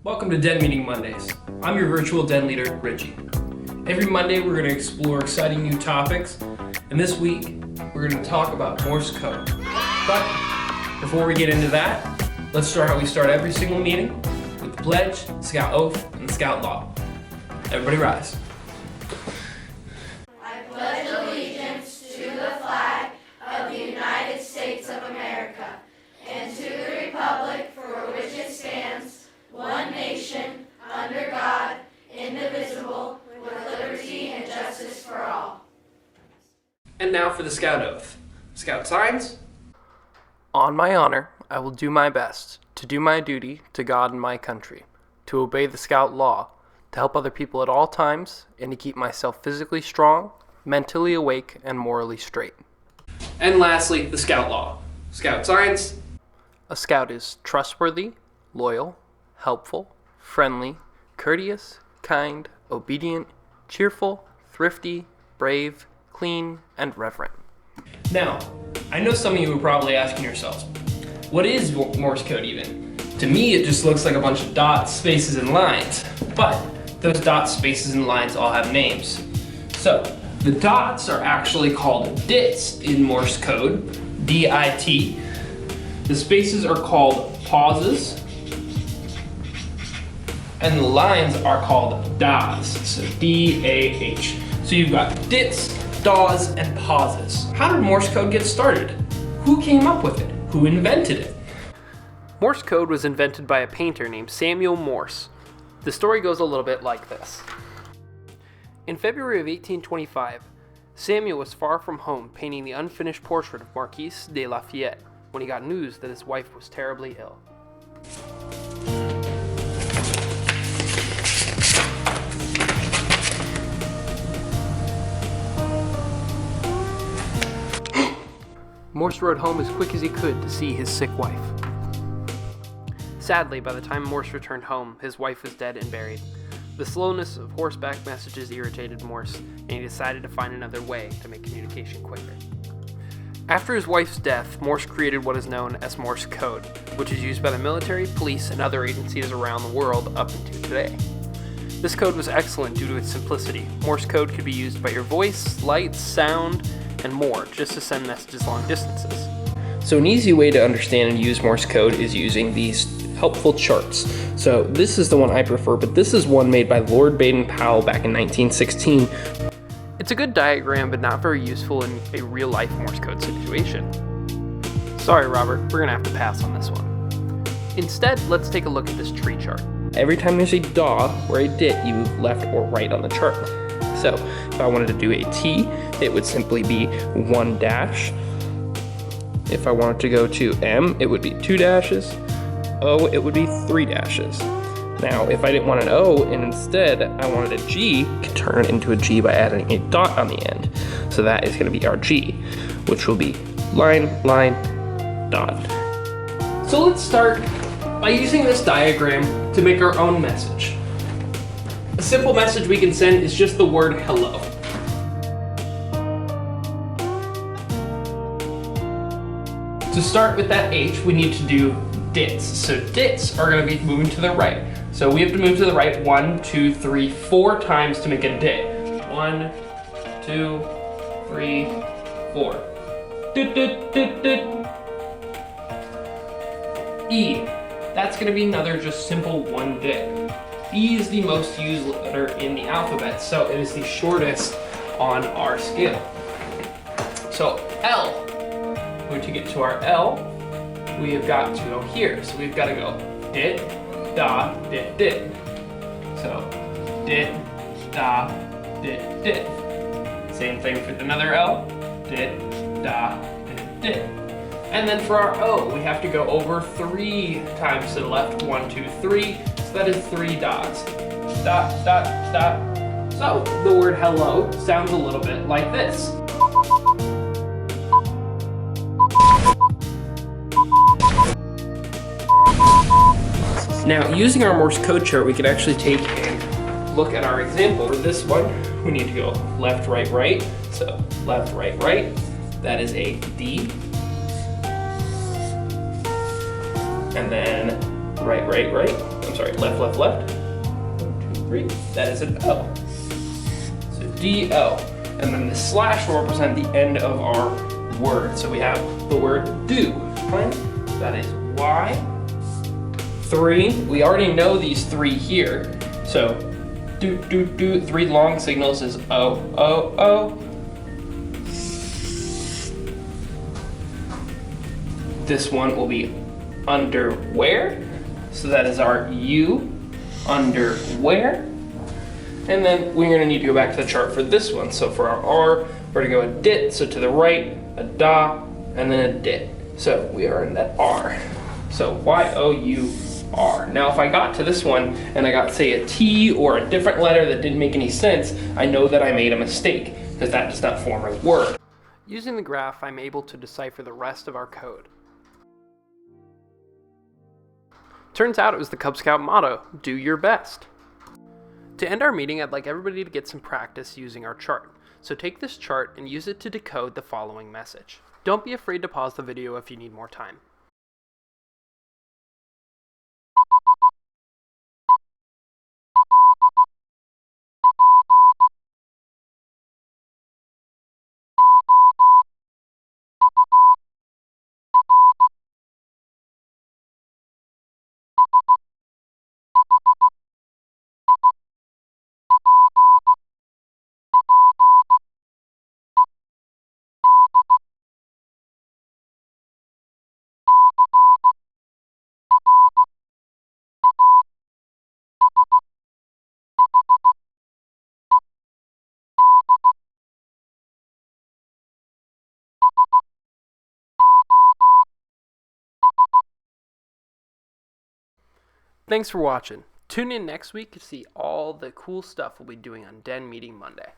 Welcome to Den Meeting Mondays. I'm your virtual Den leader, Richie. Every Monday we're going to explore exciting new topics, and this week we're going to talk about Morse code. But before we get into that, let's start how we start every single meeting, with the pledge, Scout oath, and the Scout law. Everybody rise. I pledge allegiance to the flag of the United States of America and to the republic for which it stands, one nation, under God, indivisible, with liberty and justice for all. And now for the Scout oath. Scout signs. On my honor, I will do my best to do my duty to God and my country, to obey the Scout law, to help other people at all times, and to keep myself physically strong, mentally awake, and morally straight. And lastly, the Scout law. Scout signs. A Scout is trustworthy, loyal, helpful, friendly, courteous, kind, obedient, cheerful, thrifty, brave, clean, and reverent. Now, I know some of you are probably asking yourselves, what is Morse code even? To me, it just looks like a bunch of dots, spaces, and lines. But those dots, spaces, and lines all have names. So, the dots are actually called dits in Morse code, D-I-T. The spaces are called pauses, and the lines are called DAs, so D-A-H. So you've got dits, DAs, and pauses. How did Morse code get started? Who came up with it? Who invented it? Morse code was invented by a painter named Samuel Morse. The story goes a little bit like this. In February of 1825, Samuel was far from home painting the unfinished portrait of Marquise de Lafayette when he got news that his wife was terribly ill. Morse rode home as quick as he could to see his sick wife. Sadly, by the time Morse returned home, his wife was dead and buried. The slowness of horseback messages irritated Morse, and he decided to find another way to make communication quicker. After his wife's death, Morse created what is known as Morse code, which is used by the military, police, and other agencies around the world up until today. This code was excellent due to its simplicity. Morse code could be used by your voice, lights, sound, and more, just to send messages long distances. So an easy way to understand and use Morse code is using these helpful charts. So this is the one I prefer, but this is one made by Lord Baden-Powell back in 1916. It's a good diagram, but not very useful in a real-life Morse code situation. Sorry, Robert, we're gonna have to pass on this one. Instead, let's take a look at this tree chart. Every time there's a DAW or a DIT, you move left or right on the chart. So if I wanted to do a T, it would simply be 1 dash. If I wanted to go to M, it would be 2 dashes. O, it would be 3 dashes. Now, if I didn't want an O and instead I wanted a G, I could turn it into a G by adding a dot on the end. So that is going to be our G, which will be line, line, dot. So let's start by using this diagram to make our own message. A simple message we can send is just the word hello. To start with that H, we need to do dits. So dits are going to be moving to the right. So we have to move to the right 1, 2, 3, 4 times to make a dit. 1, 2, 3, 4. Dit, dit, dit, dit. E. That's going to be another just simple 1 dit. E is the most used letter in the alphabet, so it is the shortest on our scale. So L. To get to our L, we have got to go here. So we've got to go dit, da, dit, dit. So dit, da, dit, dit. Same thing for another L, dit, da, dit, dit. And then for our O, we have to go over 3 times to the left. 1, 2, 3. So that is 3 dots. Dot, dot, dot. So the word hello sounds a little bit like this. Now, using our Morse code chart, we can actually take and look at our example. For this one, we need to go left, right, right. So left, right, right. That is a D. And then right, right, right. I'm sorry. left, left, left. 1, 2, 3. That is an O. So D-O. And then the slash will represent the end of our word. So we have the word do. That is Y. 3. We already know these 3 here. So do, do, do. 3 long signals is O, O, O. This one will be underwear. So that is our U, underwear. And then we're gonna need to go back to the chart for this one. So for our R, we're gonna go a dit, so to the right, a da, and then a dit. So we are in that R. So Y-O-U-R. Now if I got to this one and I got, say, a T or a different letter that didn't make any sense, I know that I made a mistake because that does not form a word. Using the graph, I'm able to decipher the rest of our code. Turns out it was the Cub Scout motto, do your best. To end our meeting, I'd like everybody to get some practice using our chart. So take this chart and use it to decode the following message. Don't be afraid to pause the video if you need more time. Thanks for watching. Tune in next week to see all the cool stuff we'll be doing on Den Meeting Monday.